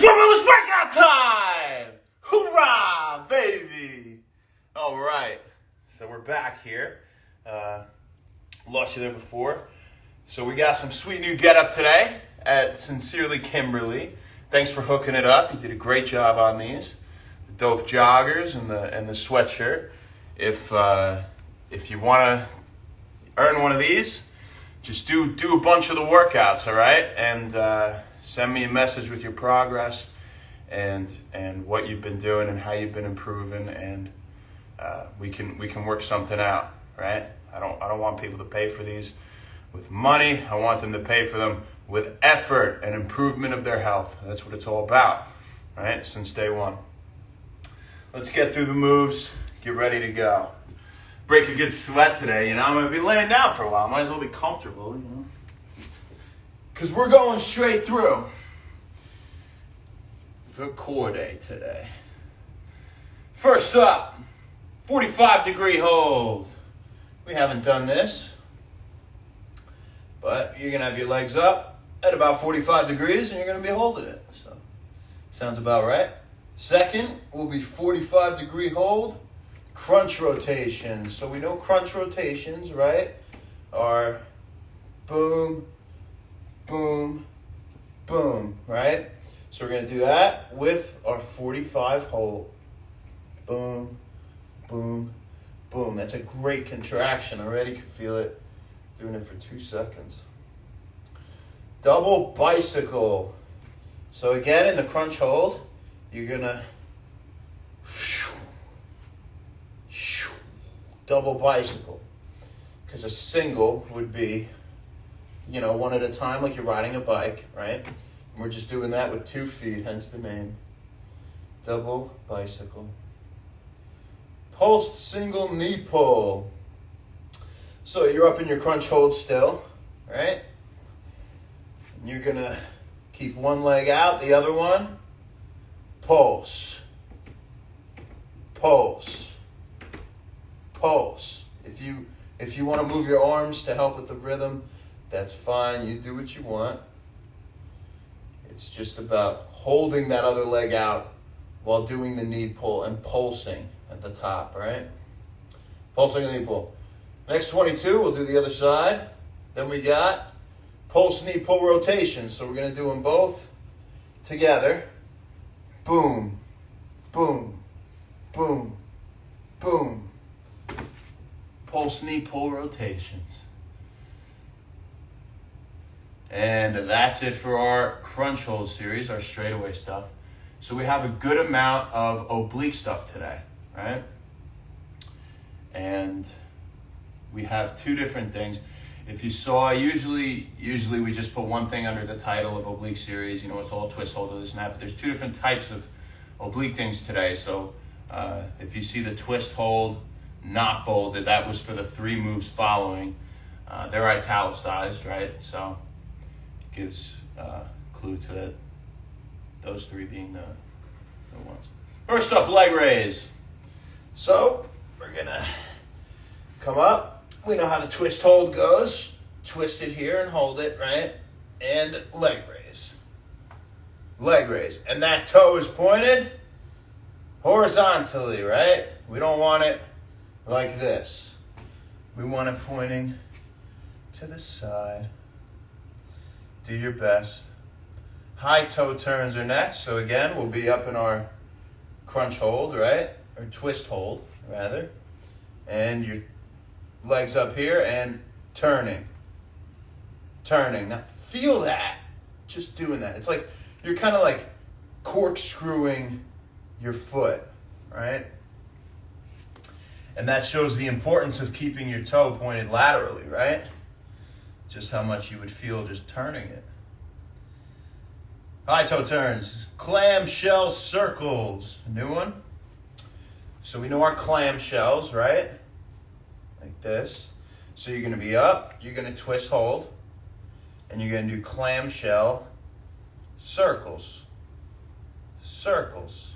It's workout time! Hoorah, baby! All right, so we're back here. Lost you there before. So we got some sweet new getup today at Sincerely Kimberly. Thanks for hooking it up. You did a great job on these. The dope joggers and the sweatshirt. If you want to earn one of these, just do a bunch of the workouts, all right? And send me a message with your progress and what you've been doing and how you've been improving, and we can work something out, right? I don't want people to pay for these with money. I want them to pay for them with effort and improvement of their health. That's what it's all about, right? Since day one. Let's get through the moves. Get ready to go. Break a good sweat today. I'm going to be laying down for a while. Might as well be comfortable, because we're going straight through for core day today. First up, 45-degree hold. We haven't done this, but you're going to have your legs up at about 45 degrees and you're going to be holding it. So, sounds about right. Second will be 45-degree hold, crunch rotations. So we know crunch rotations, right, are boom, boom, boom, right? So we're going to do that with our 45 hold. Boom, boom, boom. That's a great contraction. Already can feel it. Doing it for 2 seconds. Double bicycle. So again, in the crunch hold, you're going to double bicycle. Because a single would be, one at a time, like you're riding a bike, right? And we're just doing that with 2 feet, hence the name. Double bicycle. Pulsed single knee pull. So you're up in your crunch hold still, right? And you're going to keep one leg out, the other one. Pulse. Pulse. Pulse. If you want to move your arms to help with the rhythm, that's fine. You do what you want. It's just about holding that other leg out while doing the knee pull and pulsing at the top, right? Pulsing and knee pull. Next 22, we'll do the other side. Then we got pulse knee pull rotation. So we're going to do them both together. Boom, boom, boom, boom. Pulse knee pull rotations. And that's it for our crunch hold series, our straightaway stuff. So we have a good amount of oblique stuff today, right? And we have 2 different things. If you saw, usually we just put one thing under the title of oblique series. It's all twist, hold, or this and that. But there's 2 different types of oblique things today. So if you see the twist, hold, not bolded, that was for the 3 moves following. They're italicized, right? So it gives clue to it. Those 3 being the ones. First up, leg raise. So we're gonna come up. We know how the twist hold goes. Twist it here and hold it, right? And leg raise. Leg raise. And that toe is pointed horizontally, right? We don't want it like this. We want it pointing to the side. Do your best. High toe turns are next. So again, we'll be up in our crunch hold, right? Or twist hold, rather. And your legs up here and turning. Turning. Now feel that. Just doing that. It's like you're kind of like corkscrewing your foot, right? And that shows the importance of keeping your toe pointed laterally, right? Just how much you would feel just turning it. High toe turns. Clamshell circles. A new one. So we know our clamshells, right? Like this. So you're going to be up, you're going to twist hold, and you're going to do clamshell circles. Circles.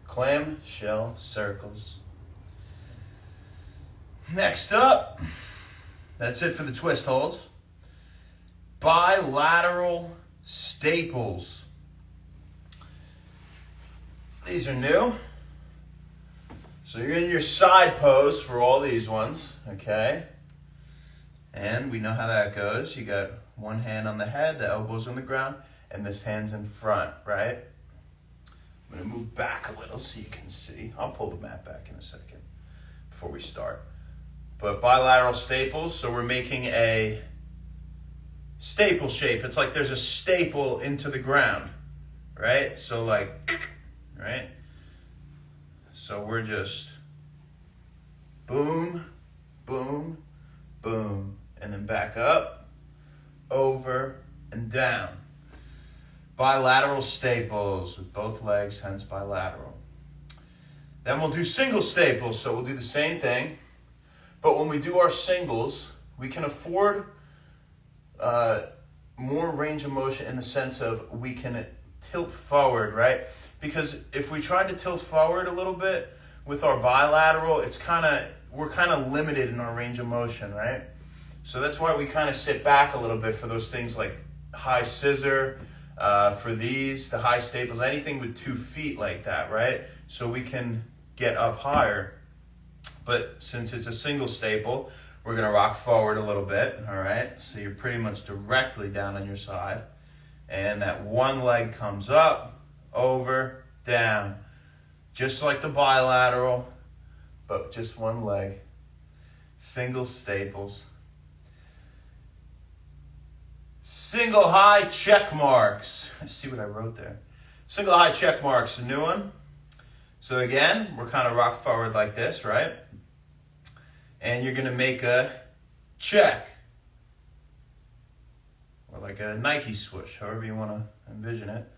Clamshell circles. Next up, that's it for the twist holds. Bilateral staples. These are new. So you're in your side pose for all these ones, okay? And we know how that goes. You got one hand on the head, the elbows on the ground, and this hand's in front, right? I'm gonna move back a little so you can see. I'll pull the mat back in a second before we start. But bilateral staples, so we're making a staple shape. It's like there's a staple into the ground, right? So like, right? So we're just boom, boom, boom, and then back up, over, and down. Bilateral staples with both legs, hence bilateral. Then we'll do single staples, so we'll do the same thing, but when we do our singles, we can afford more range of motion in the sense of we can tilt forward, right? Because if we try to tilt forward a little bit with our bilateral, we're kind of limited in our range of motion, right? So that's why we kind of sit back a little bit for those things like high scissor, for these, the high staples, anything with 2 feet like that, right? So we can get up higher. But since it's a single staple, we're gonna rock forward a little bit, all right? So you're pretty much directly down on your side. And that one leg comes up, over, down. Just like the bilateral, but just one leg. Single staples. Single high check marks. Let's see what I wrote there. Single high check marks, a new one. So again, we're kind of rock forward like this, right? And you're going to make a check. Or like a Nike swoosh, however you want to envision it.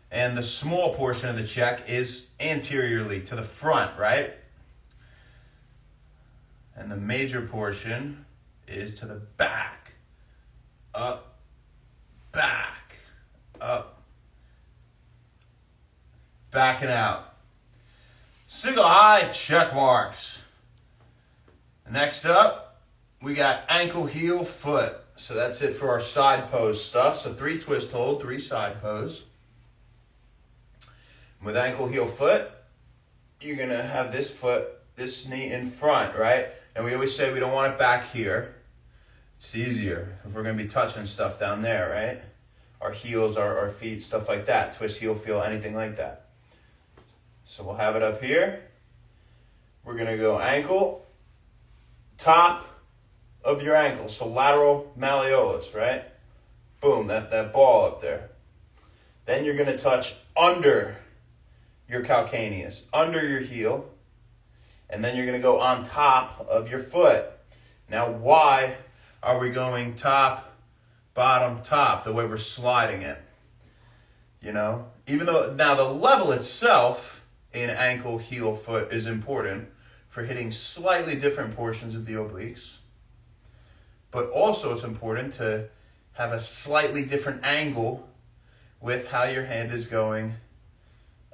And the small portion of the check is anteriorly to the front, right? And the major portion is to the back. Up, back, up, back and out. Single high check marks. Next up, we got ankle, heel, foot. So that's it for our side pose stuff. So 3 twist hold, 3 side pose. With ankle, heel, foot, you're gonna have this foot, this knee in front, right? And we always say we don't want it back here. It's easier if we're gonna be touching stuff down there, right? Our heels, our feet, stuff like that. Twist, heel, feel, anything like that. So we'll have it up here. We're gonna go ankle, top of your ankle. So lateral malleolus, right? Boom, that ball up there. Then you're gonna touch under your calcaneus, under your heel. And then you're gonna go on top of your foot. Now, why are we going top, bottom, top, the way we're sliding it? You know, even though now the level itself in ankle, heel, foot is important for hitting slightly different portions of the obliques. But also it's important to have a slightly different angle with how your hand is going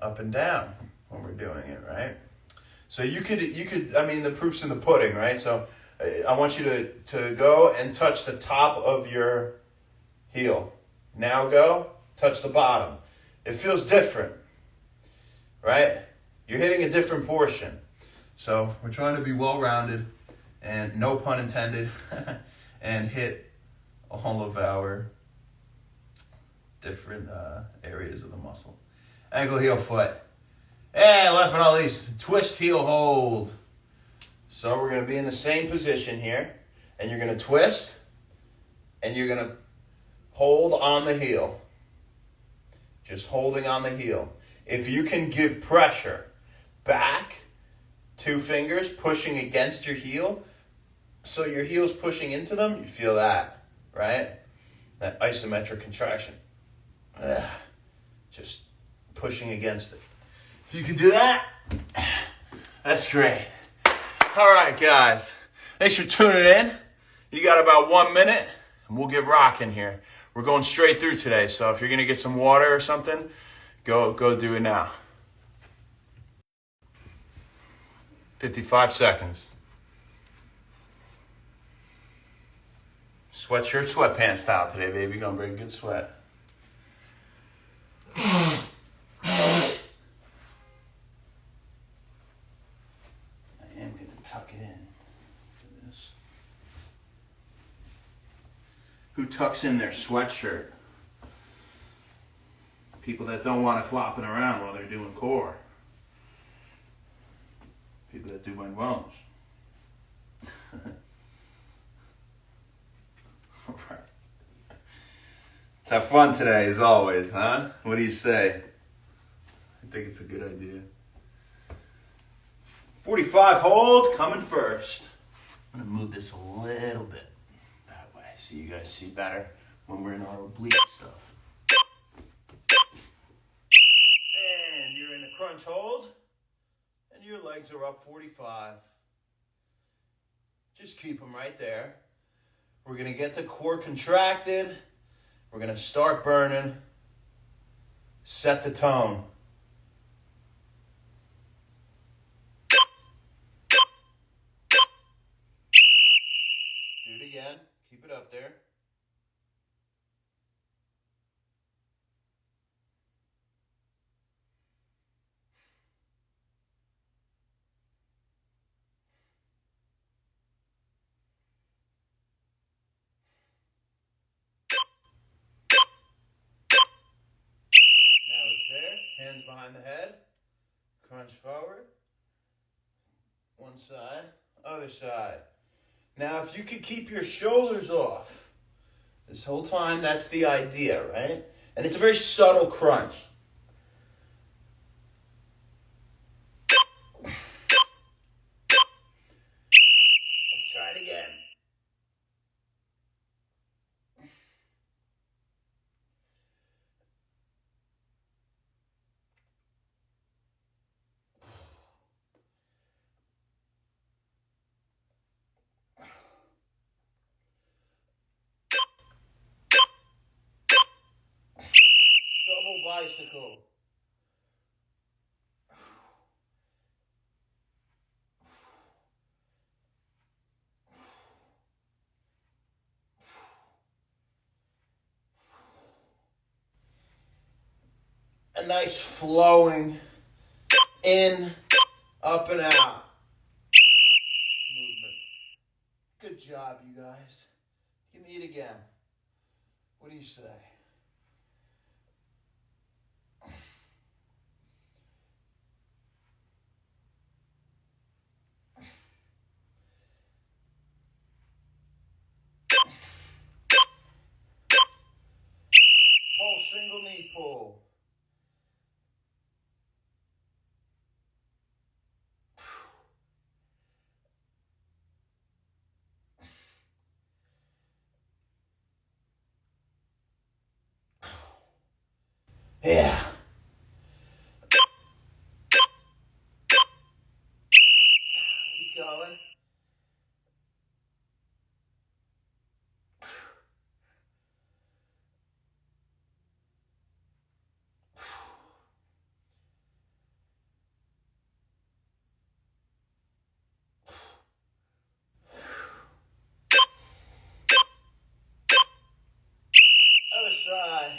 up and down when we're doing it, right? So you could, I mean, the proof's in the pudding, right? So I want you to go and touch the top of your heel. Now go, touch the bottom. It feels different, right? You're hitting a different portion. So we're trying to be well-rounded and no pun intended and hit all of our different areas of the muscle. Ankle, heel, foot. And last but not least, twist, heel, hold. So we're going to be in the same position here. And you're going to twist. And you're going to hold on the heel. Just holding on the heel. If you can give pressure back, 2 fingers pushing against your heel, so your heel's pushing into them, you feel that, right? That isometric contraction. Just pushing against it. If you can do that, that's great. All right, guys. Thanks for tuning in. You got about 1 minute, and we'll get rocking here. We're going straight through today, so if you're going to get some water or something, go do it now. 55 seconds. Sweatshirt, sweatpants style today, baby. Gonna bring good sweat. who tucks in their sweatshirt. People that don't want it flopping around while they're doing core. People that do Wend wellness. All right. Let's have fun today, as always, huh? What do you say? I think it's a good idea. 45 hold, coming first. I'm going to move this a little bit that way so you guys see better when we're in our oblique stuff. And you're in the crunch hold, and your legs are up 45. Just keep them right there. We're going to get the core contracted. We're going to start burning. Set the tone. Do it again. Keep it up there. Now it's there. Hands behind the head. Crunch forward. One side. Other side. Now, if you could keep your shoulders off this whole time, that's the idea, right? And it's a very subtle crunch. Let's try it again. Double bicycle. A nice flowing in, up and out movement. Good job, you guys. Give me it again. What do you say? Pull, single knee pull. Yeah. Keep going. Other side.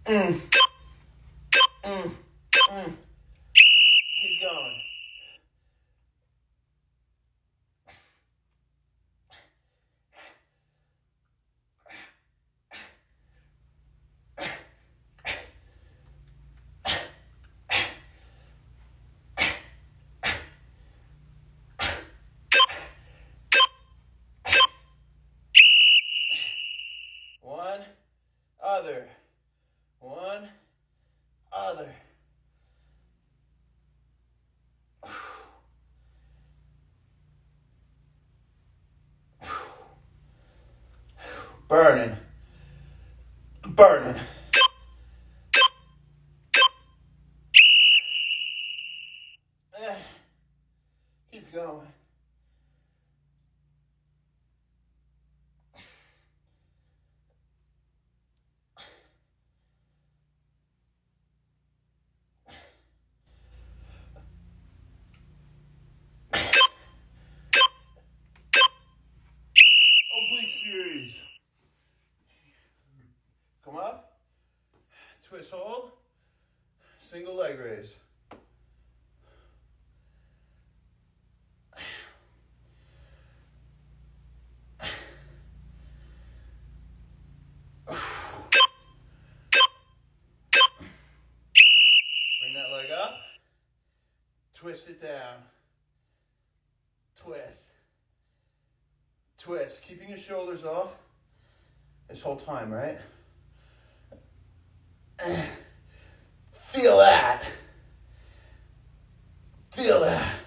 Keep going. One, other. One, other. Burning. Burning. Keep going. Oblique series. Come up, twist, hold, single leg raise. Bring that leg up, twist it down, twist, twist, keeping your shoulders off this whole time, right? Feel that. Feel that.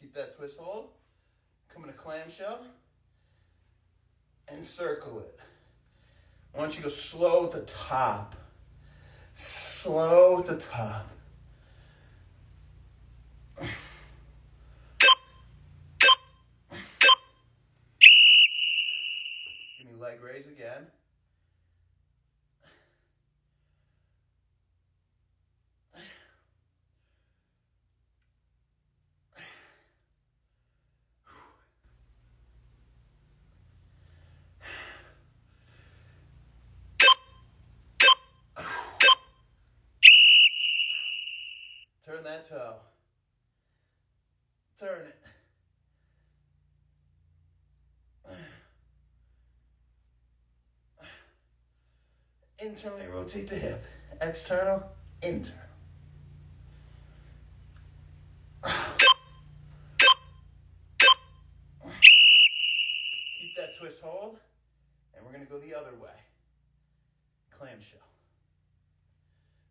Keep that twist hold. Come in a clamshell and circle it. I want you to go slow at the top. Slow at the top. Give me leg raise again. Turn that toe. Turn it. Internally rotate the hip. External, internal. Keep that twist hold. And we're going to go the other way. Clamshell.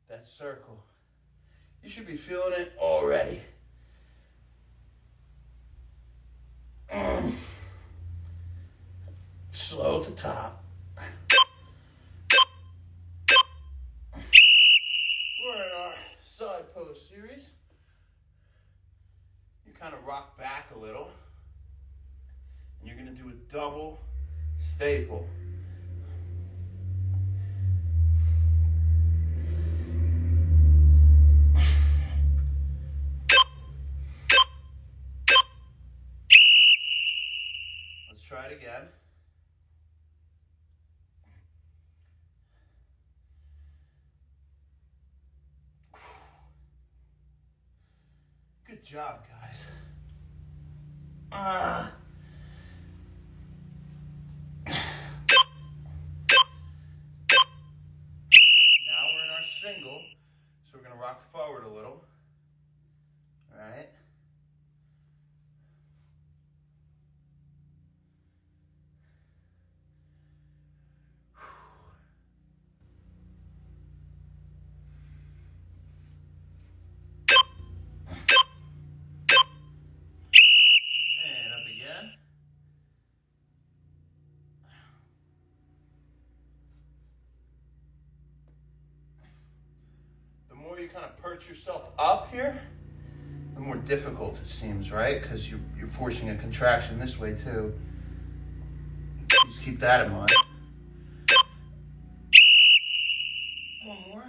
That circle. You should be feeling it already. Slow at the top. We're in our side pose series. You kind of rock back a little. And you're going to do a double staple. Let's try it again. Good job, guys. Now we're in our single, so we're going to rock forward a little. All right. And up again. The more you kind of perch yourself up here, the more difficult it seems, right? Because you're forcing a contraction this way too. Just keep that in mind. One more.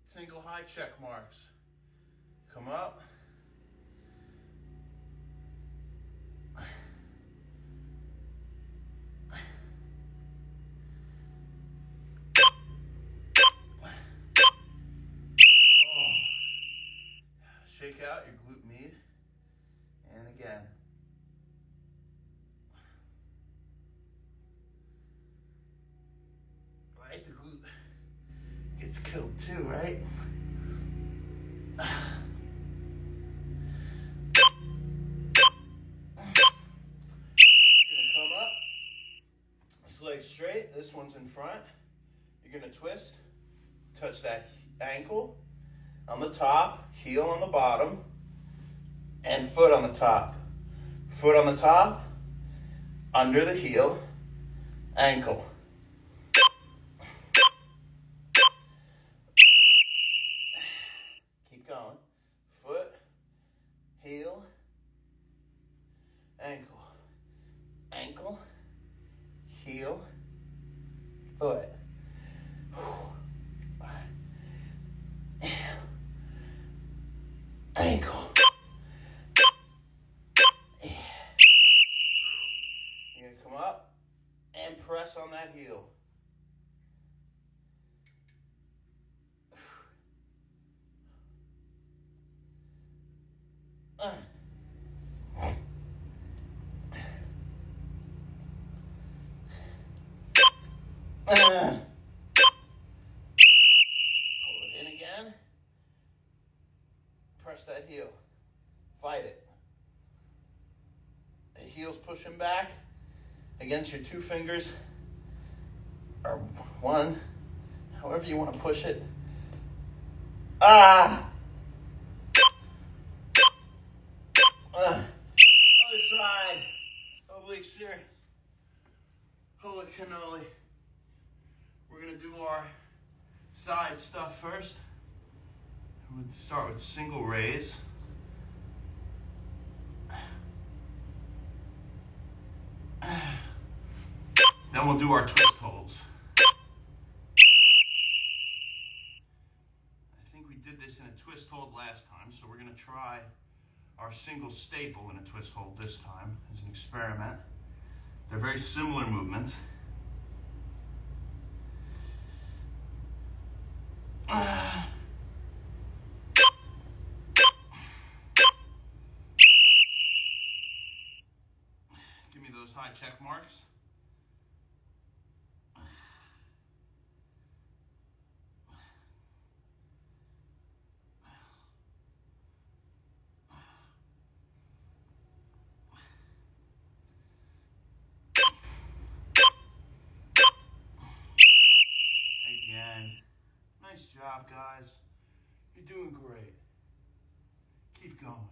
Single high check marks. Come up. Shake out your glute med. And again. Right? The glute gets killed too, right? You're gonna come up. This leg straight. This one's in front. You're gonna twist. Touch that ankle on the top, heel on the bottom, and foot on the top. Foot on the top, under the heel, ankle. Keep going. Foot, heel, ankle. Ankle, heel, foot. ankle. You're gonna come up and press on that heel. Pull it in again. Press that heel. Fight it. The heel's pushing back against your two fingers, or one, however you want to push it. Other side. Obliques here. Holy cannoli. We're going to do our side stuff first. We'll start with single raise. Then we'll do our twist holds. I think we did this in a twist hold last time, so we're going to try our single staple in a twist hold this time as an experiment. They're very similar movements. Give me those high check marks. Again. Nice job, guys. You're doing great. Keep going.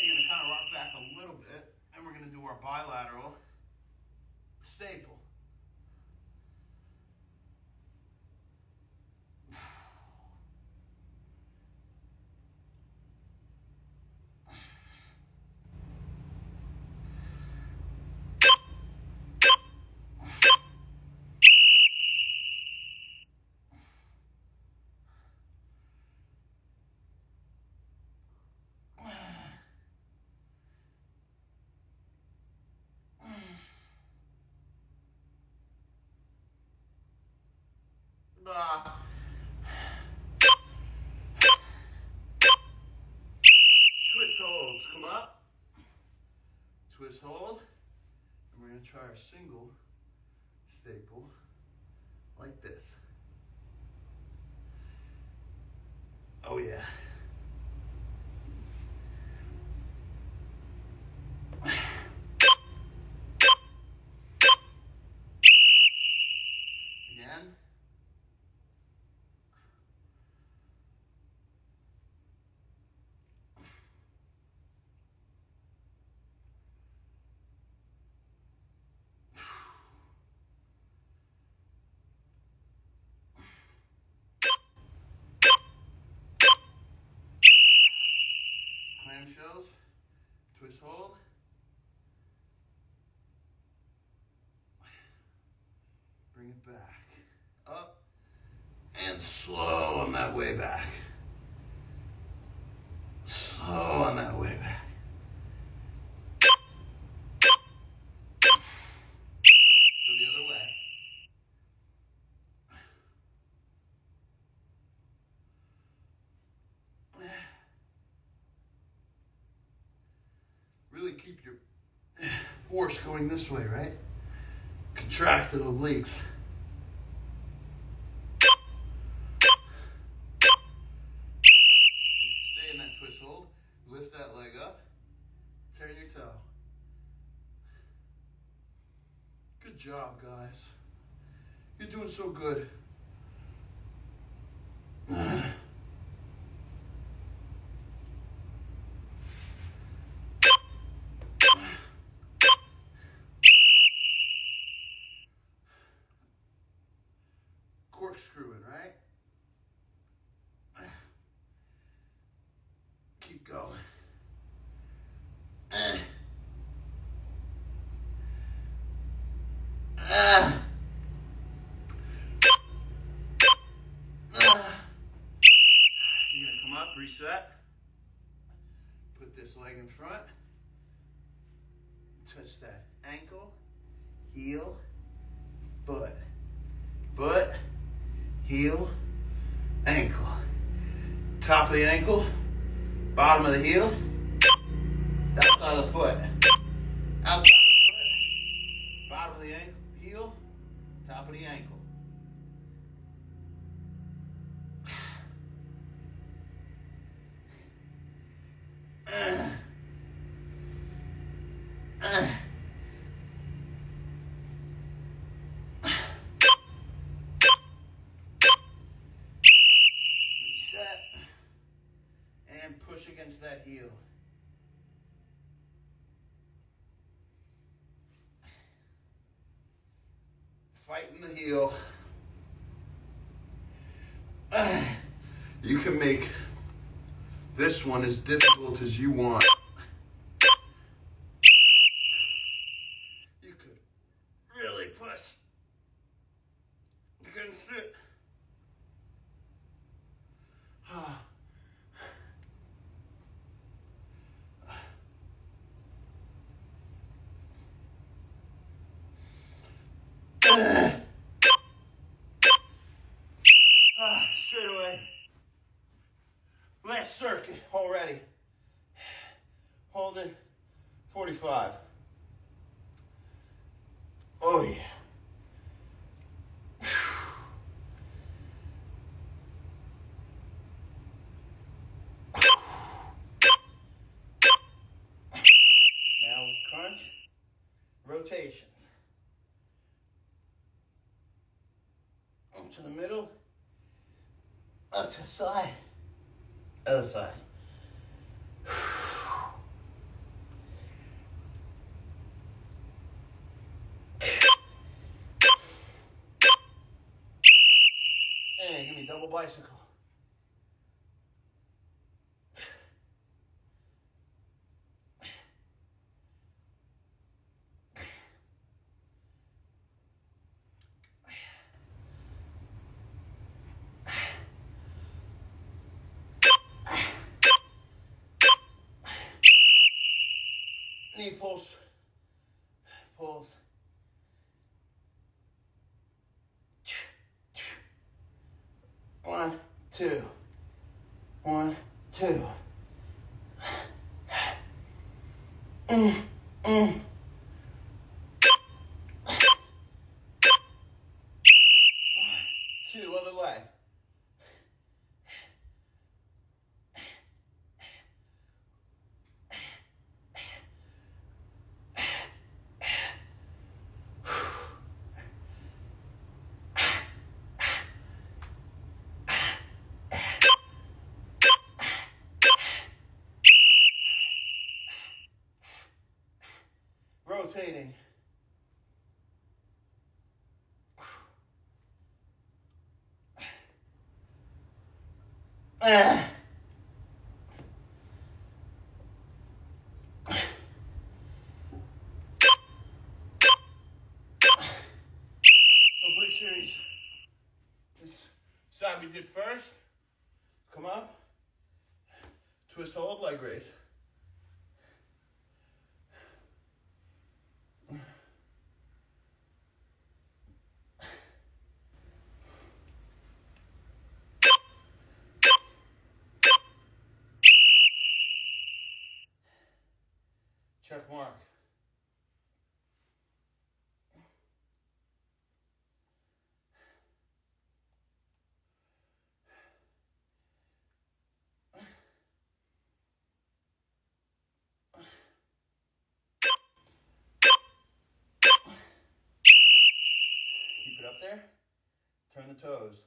You're going to kind of rock back a little bit, and we're going to do our bilateral staple. Twist holds. Come up. Twist hold. And we're going to try our single staple like this. Oh, yeah. Again. Clamshells, twist hold. Bring it back, up, and slow on that way back. Slow on that way back. Go the other way. Really keep your force going this way, right? Contract the obliques. Stay in that twist hold. Lift that leg up. Turn your toe. Good job, guys. You're doing so good. Corkscrewing, right? Keep Go. You're gonna come up, reset. Put this leg in front. Touch that ankle, heel, foot. Foot, heel, ankle. Top of the ankle, bottom of the heel, outside of the foot. Outside of the foot, bottom of the ankle, heel, top of the ankle. Reset and push against that heel. Fighting the heel. You can make this one as difficult as you want. You could really push against it. Straight away. Last circuit already. Hold it. 45. Oh yeah. Now crunch. Rotations. Up to the middle. Up to the side. Other side. Hey, give me double bicycle. Knee pulls. Pulls. One, two. 1, 2. 2, other leg. Rotating. Complete series. This side we did first. Come up. Twist, hold, leg raise. Check mark. Keep it up there. Turn the toes.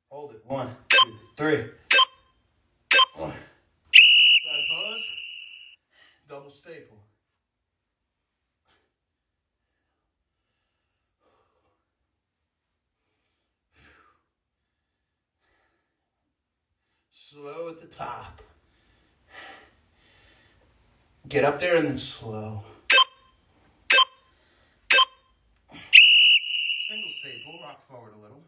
Hold it. 1, 2, 3. Side pose. staple. Slow at the top. Get up there and then slow. Single staple, rock forward a little.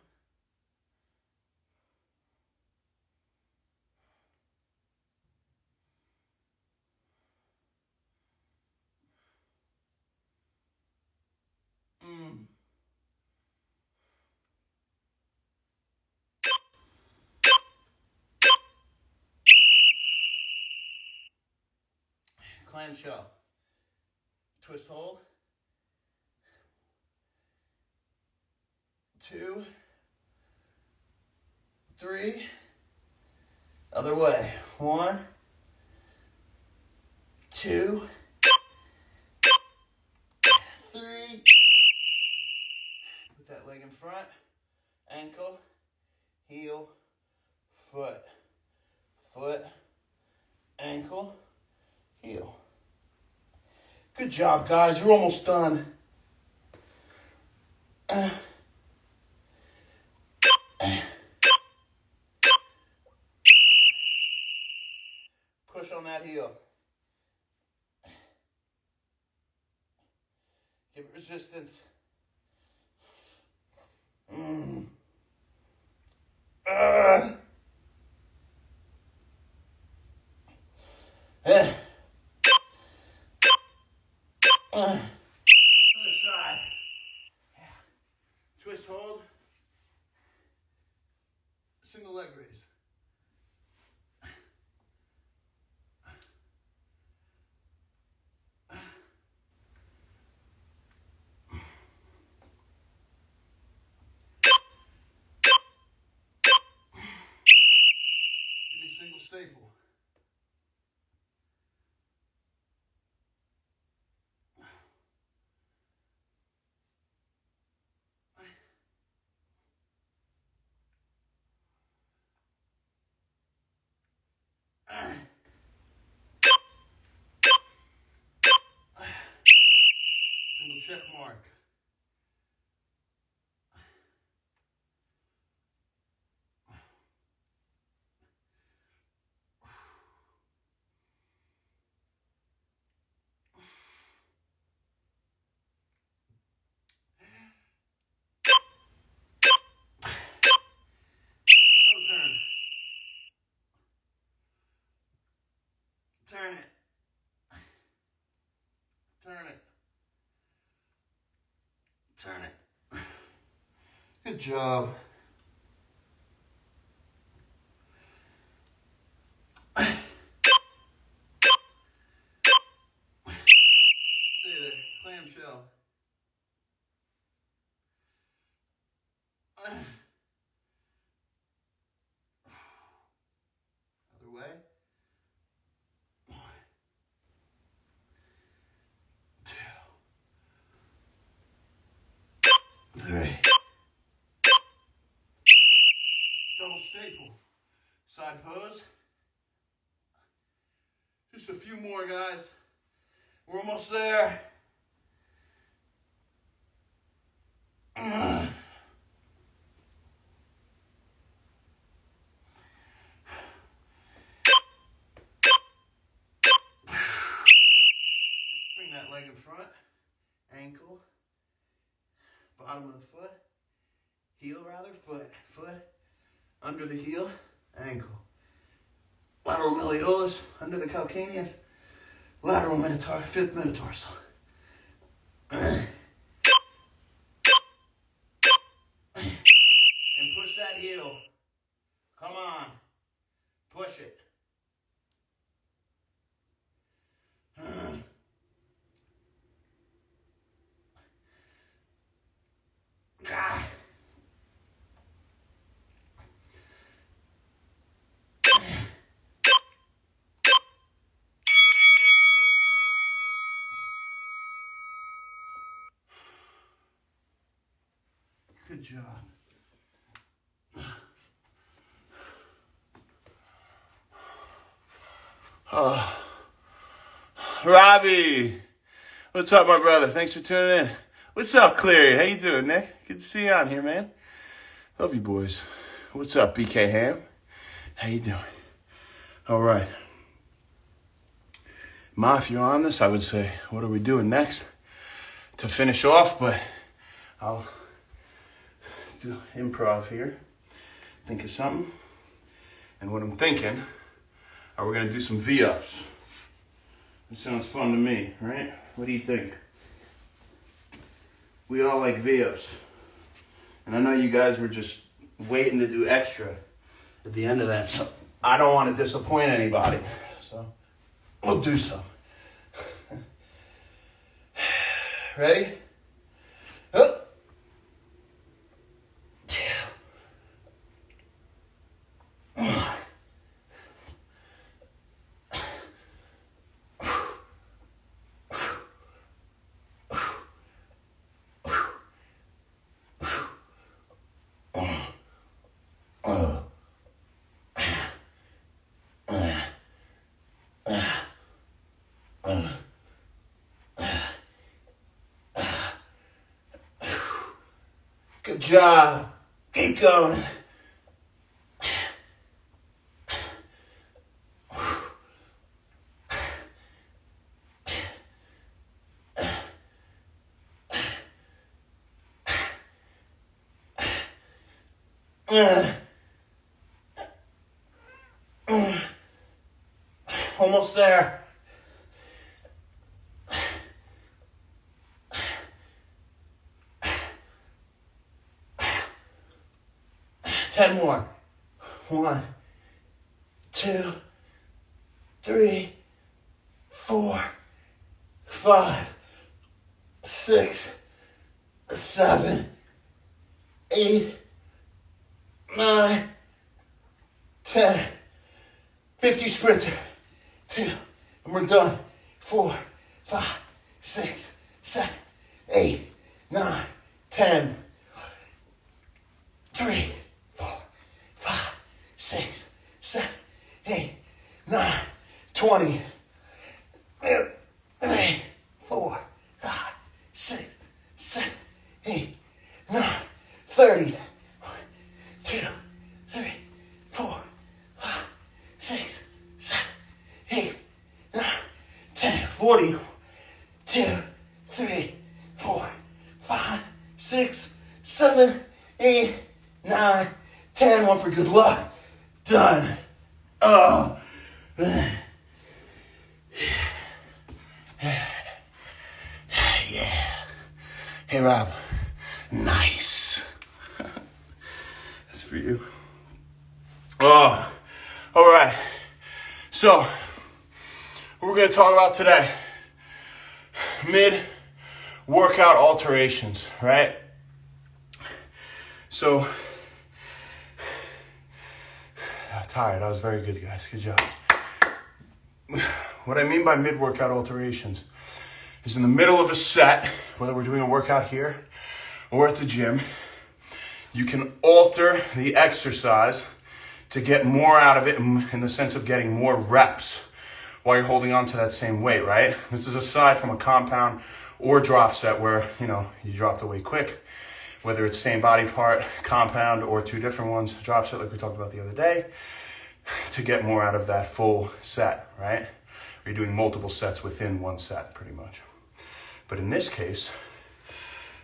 Clamshell. Twist hold. 2, 3. Other way. 1, 2, 3. Put that leg in front. Ankle, heel, foot. Foot, ankle, heel. Good job, guys. You're almost done. Push on that heel. Give it resistance. Other side. Yeah. Twist hold. Single leg raise. Give me single staple. Single check mark. Toe turn. Turn it. Turn it. Turn it. Good job. Stay there. Clamshell. Other way. 1, 2, 3. Double staple. Side pose. Just a few more, guys. We're almost there. Bring that leg in front. Ankle. Bottom of the foot. Heel rather. Foot. Foot. Under the heel. Ankle. Lateral malleolus. Under the calcaneus. Lateral fifth metatarsal. And push that heel. Come on. Push it. Good job. Robbie. What's up, my brother? Thanks for tuning in. What's up, Cleary? How you doing, Nick? Good to see you on here, man. Love you, boys. What's up, BK Ham? How you doing? All right. Ma, if you're on this, I would say, what are we doing next to finish off? But I'll do improv here. Think of something. And what I'm thinking, are we going to do some V-ups? It sounds fun to me, right? What do you think? We all like V-ups. And I know you guys were just waiting to do extra at the end of that. So I don't want to disappoint anybody. So we'll do some. Ready? Up. 2. Good job. Keep going. Almost there. Ten more. 1, 2, 3, 4, 5, 6, 7, 8, 9, 10. 50 sprinter. 2, and we're done. 4, 5, 6, 7, 8, 9, 10. 3, 4, 5, 6, 7, 8, 9, 20. 3, 4, 5, 6, 7, 8, 9, 30. 1, 2, 3, 4, 5, 6, 7, 8, 9, 10. 40. 2, 3, 4, 5, 6, 7, 8, 9, 10. One for good luck. Done. Oh. Yeah. Hey, Rob. Nice. That's for you. Oh. All right. So, what we're going to talk about today. Mid-workout alterations, right? So, I'm tired. That was very good, guys. Good job. What I mean by mid-workout alterations is in the middle of a set, whether we're doing a workout here or at the gym, you can alter the exercise to get more out of it in the sense of getting more reps while you're holding on to that same weight, right? This is aside from a compound or drop set where, you drop the weight quick, whether it's same body part, compound, or 2 different ones, drop set like we talked about the other day, to get more out of that full set, right? You're doing multiple sets within one set, pretty much. But in this case,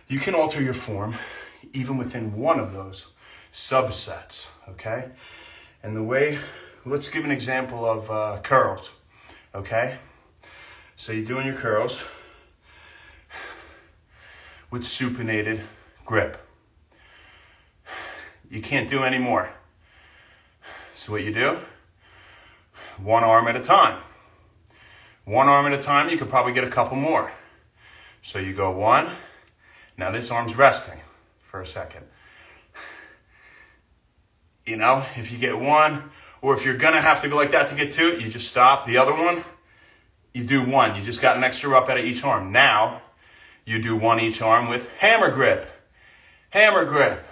you can alter your form even within one of those subsets, okay? And the way, let's give an example of curls, okay? So you're doing your curls with supinated grip. You can't do any more. So what you do, one arm at a time. One arm at a time, you could probably get a couple more. So you go 1, now this arm's resting for a second. If you get 1, or if you're gonna have to go like that to get 2, you just stop. The other one, you do 1. You just got an extra rep out of each arm. Now, you do 1 each arm with hammer grip. Hammer grip.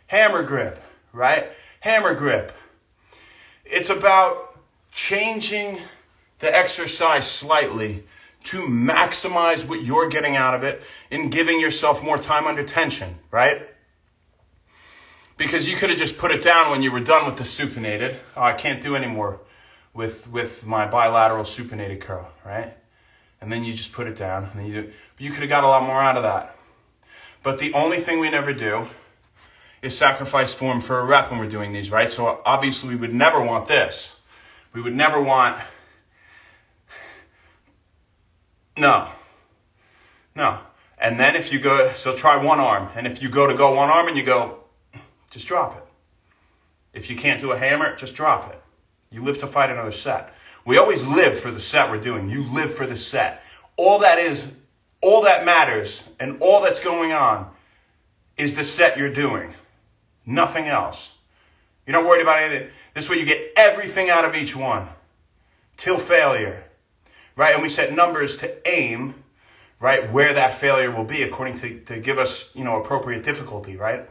Hammer grip, right? Hammer grip. It's about changing the exercise slightly to maximize what you're getting out of it in giving yourself more time under tension, right? Because you could have just put it down when you were done with the supinated. Oh, I can't do any more with my bilateral supinated curl, right? And then you just put it down, and then you do. But you could have got a lot more out of that. But the only thing we never do is sacrifice form for a rep when we're doing these, right? So obviously we would never want this. We would never want, no. And then if you go, so try one arm. And if you go to go one arm and you go, just drop it. If you can't do a hammer, just drop it. You live to fight another set. We always live for the set we're doing. You live for the set. All that matters and all that's going on is the set you're doing. Nothing else. You're not worried about anything. This way you get everything out of each one till failure, right? And we set numbers to aim, right, where that failure will be according to give us, appropriate difficulty, right?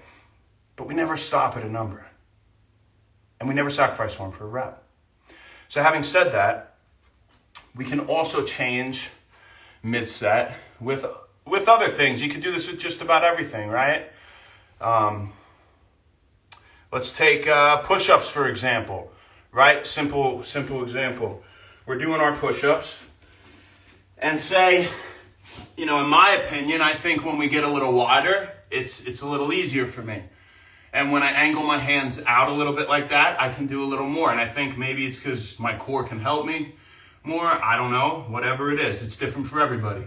But we never stop at a number. And we never sacrifice one for a rep. So having said that, we can also change mid-set with other things. You could do this with just about everything, right? Let's take push-ups, for example, right? Simple example. We're doing our push-ups. And say, in my opinion, I think when we get a little wider, it's a little easier for me. And when I angle my hands out a little bit like that, I can do a little more. And I think maybe it's because my core can help me more. I don't know. Whatever it is. It's different for everybody.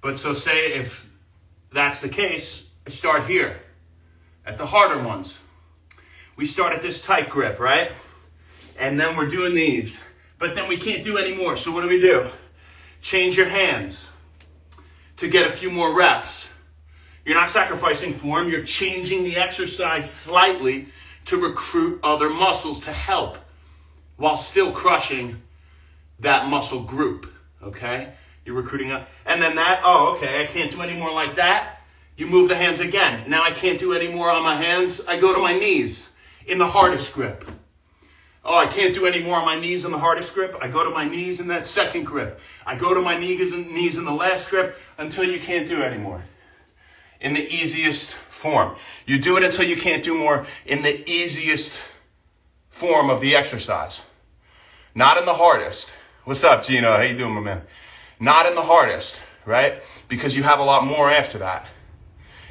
But so say if that's the case, I start here at the harder ones. We start at this tight grip, right? And then we're doing these. But then we can't do any more. So what do? Change your hands to get a few more reps. You're not sacrificing form. You're changing the exercise slightly to recruit other muscles to help while still crushing that muscle group, okay? You're recruiting up. And then I can't do any more like that. You move the hands again. Now I can't do any more on my hands. I go to my knees in the hardest grip. Oh, I can't do any more on my knees in the hardest grip. I go to my knees in that second grip. I go to my knees in the last grip until you can't do any more. In the easiest form. You do it until you can't do more in the easiest form of the exercise. Not in the hardest. What's up, Gino? How you doing, my man? Not in the hardest, right? Because you have a lot more after that.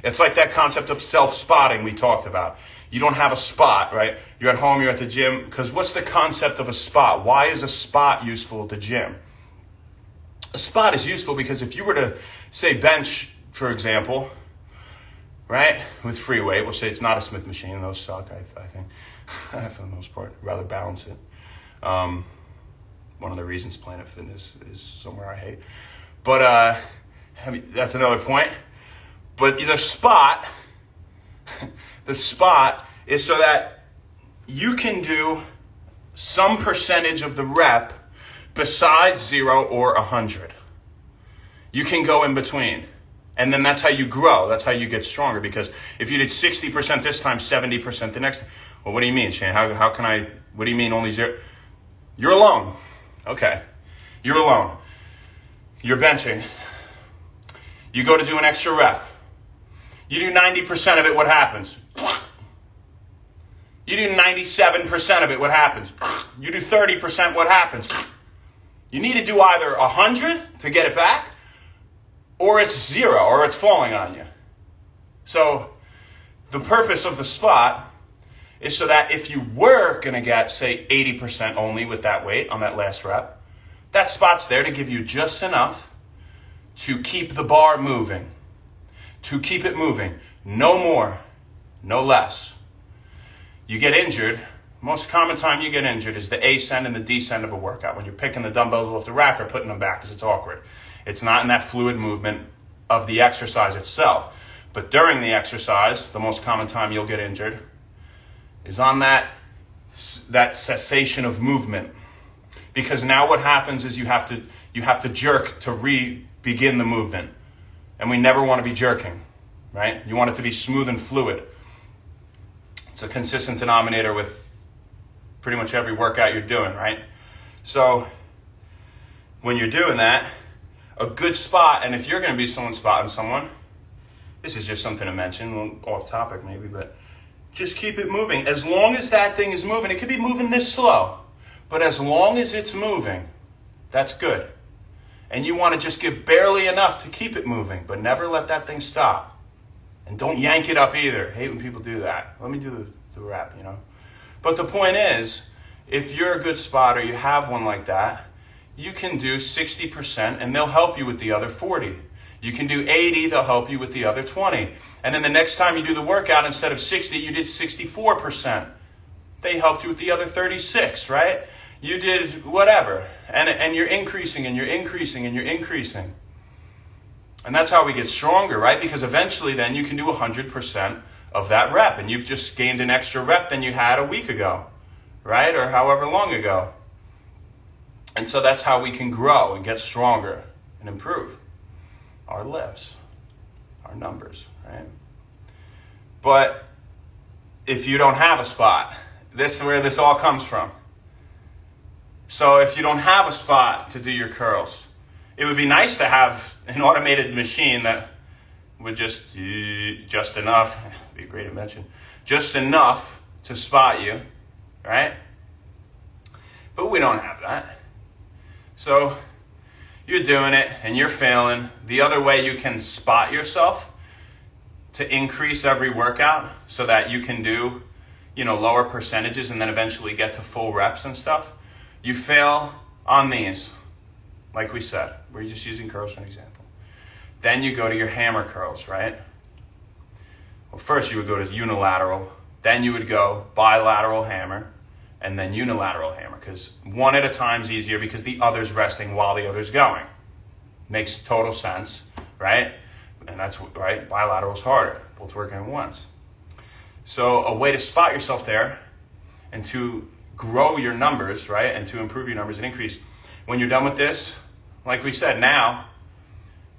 It's like that concept of self-spotting we talked about. You don't have a spot, right? You're at home, you're at the gym. Because what's the concept of a spot? Why is a spot useful at the gym? A spot is useful because if you were to, say, bench, for example, right, with free weight, we'll say it's not a Smith machine. Those suck, I think, for the most part. Rather balance it. One of the reasons Planet Fitness is somewhere I hate. But that's another point. But the spot is so that you can do some percentage of the rep besides 0 or 100. You can go in between. And then that's how you grow. That's how you get stronger. Because if you did 60% this time, 70% the next. Well, what do you mean, Shane? How can I, what do you mean only 0? You're alone. Okay. You're alone. You're benching. You go to do an extra rep. You do 90% of it, what happens? You do 97% of it, what happens? You do 30%, what happens? You need to do either 100 to get it back, or it's 0, or it's falling on you. So the purpose of the spot is so that if you were going to get, say, 80% only with that weight on that last rep, that spot's there to give you just enough to keep the bar moving, to keep it moving. No more, no less. You get injured, most common time you get injured is the ascend and the descend of a workout, when you're picking the dumbbells off the rack or putting them back because it's awkward. It's not in that fluid movement of the exercise itself. But during the exercise, the most common time you'll get injured is on that cessation of movement. Because now what happens is you have to jerk to begin the movement. And we never want to be jerking, right? You want it to be smooth and fluid. It's a consistent denominator with pretty much every workout you're doing, right? So when you're doing that, a good spot, and if you're going to be someone spotting someone, this is just something to mention, off topic maybe, but just keep it moving. As long as that thing is moving, it could be moving this slow, but as long as it's moving, that's good. And you want to just give barely enough to keep it moving, but never let that thing stop. And don't yank it up either. I hate when people do that. Let me do the rep, you know. But the point is, if you're a good spotter, you have one like that, you can do 60% and they'll help you with the other 40. You can do 80, they'll help you with the other 20. And then the next time you do the workout, instead of 60, you did 64%. They helped you with the other 36, right? You did whatever. And you're increasing and you're increasing and you're increasing. And that's how we get stronger, right? Because eventually then you can do 100% of that rep. And you've just gained an extra rep than you had a week ago, right? Or however long ago. And so that's how we can grow and get stronger and improve our lifts, our numbers, right? But if you don't have a spot, this is where this all comes from. So if you don't have a spot to do your curls, it would be nice to have an automated machine that would just enough, be a great invention, just enough to spot you, right? But we don't have that. So you're doing it and you're failing. The other way you can spot yourself to increase every workout so that you can do, lower percentages and then eventually get to full reps and stuff. You fail on these, like we said. We're just using curls for an example. Then you go to your hammer curls, right? Well, first you would go to unilateral. Then you would go bilateral hammer. And then unilateral hammer, because one at a time is easier because the other's resting while the other's going. Makes total sense, right? And that's right, bilateral is harder, both working at once. So a way to spot yourself there and to grow your numbers, right, and to improve your numbers and increase. When you're done with this, like we said, now,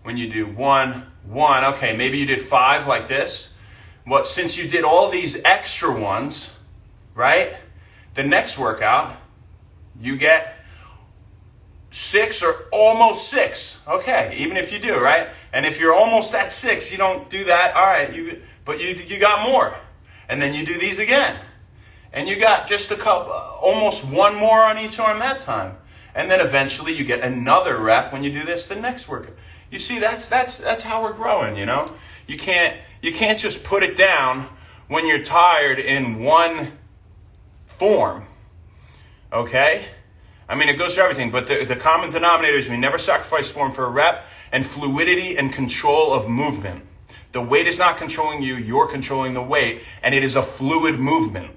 when you do one, okay, maybe you did 5 like this. Since you did all these extra ones, right? The next workout, you get 6 or almost 6. Okay, even if you do, right? And if you're almost at 6, you don't do that. All right, but you got more. And then you do these again. And you got just a couple, almost one more on each arm that time. And then eventually you get another rep when you do this the next workout. You see, that's how we're growing, You can't just put it down when you're tired in one form, okay? I mean, it goes for everything, but the common denominator is we never sacrifice form for a rep, and fluidity and control of movement. The weight is not controlling you, you're controlling the weight, and it is a fluid movement.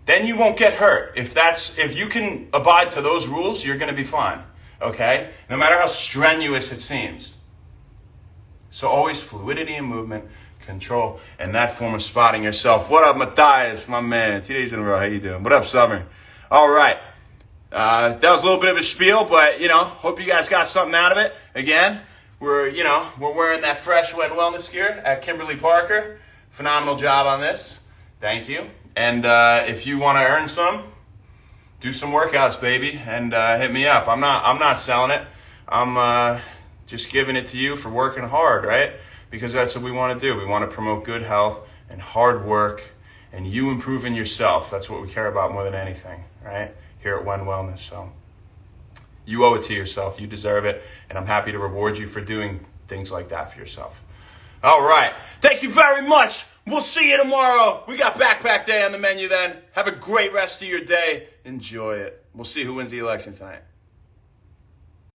Then you won't get hurt. If you can abide to those rules, you're going to be fine, okay? No matter how strenuous it seems. So always fluidity and movement, control, and that form of spotting yourself. What up, Matthias, my man? 2 days in a row. How you doing? What up, Summer? All right. That was a little bit of a spiel, but, hope you guys got something out of it. Again, we're wearing that fresh Wend wellness gear at Kimberly Parker. Phenomenal job on this. Thank you. And if you want to earn some, do some workouts, baby, and hit me up. I'm not selling it. I'm just giving it to you for working hard, right? Because that's what we want to do. We want to promote good health and hard work and you improving yourself. That's what we care about more than anything, right? Here at Wend Wellness. So you owe it to yourself. You deserve it. And I'm happy to reward you for doing things like that for yourself. All right. Thank you very much. We'll see you tomorrow. We got Backpack Day on the menu then. Have a great rest of your day. Enjoy it. We'll see who wins the election tonight.